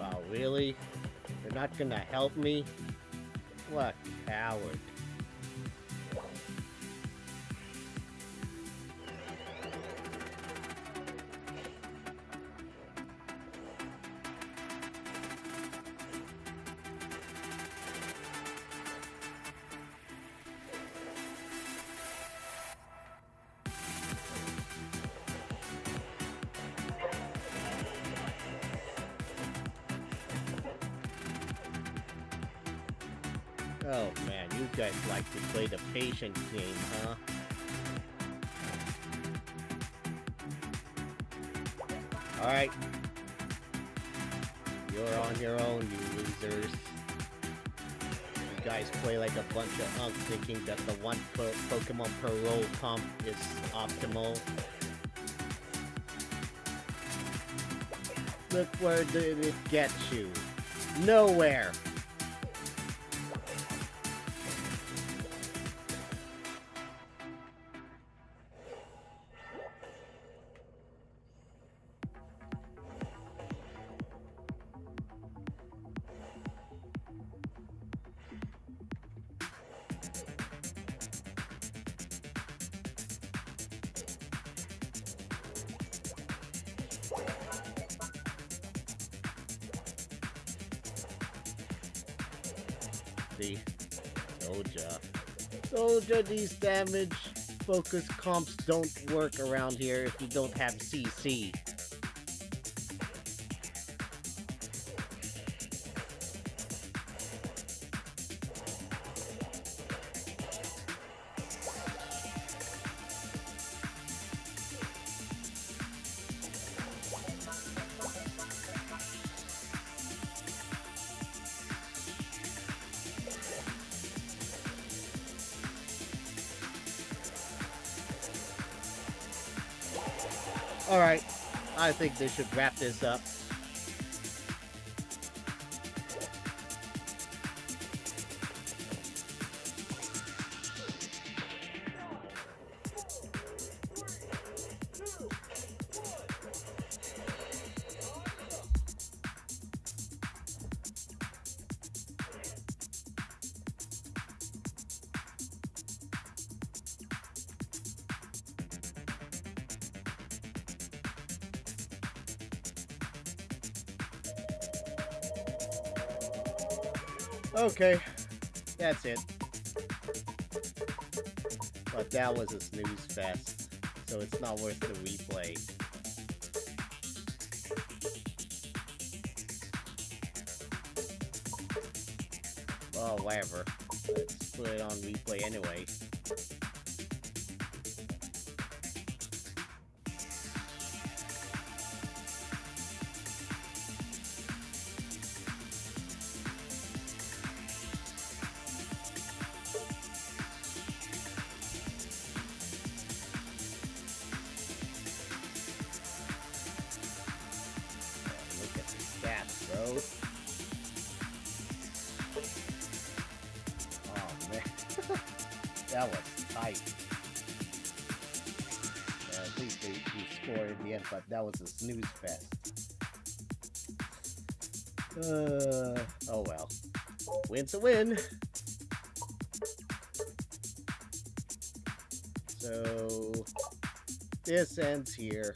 Wow, really? You're not gonna help me? What a coward. Oh man, you guys like to play the patient game, huh? Alright. You're on your own, you losers. You guys play like a bunch of unks thinking that the one Pokemon per roll comp is optimal. Look where did it get you? Nowhere! Told ya these damage focus comps don't work around here if you don't have CC. Alright, I think they should wrap this up. Okay, that's it. But that was a snooze fest, so it's not worth the replay. Well, whatever. Let's put it on replay anyway. That was tight. At least he scored in the end, but that was a snooze fest. Oh well. Win's a win. So, this ends here.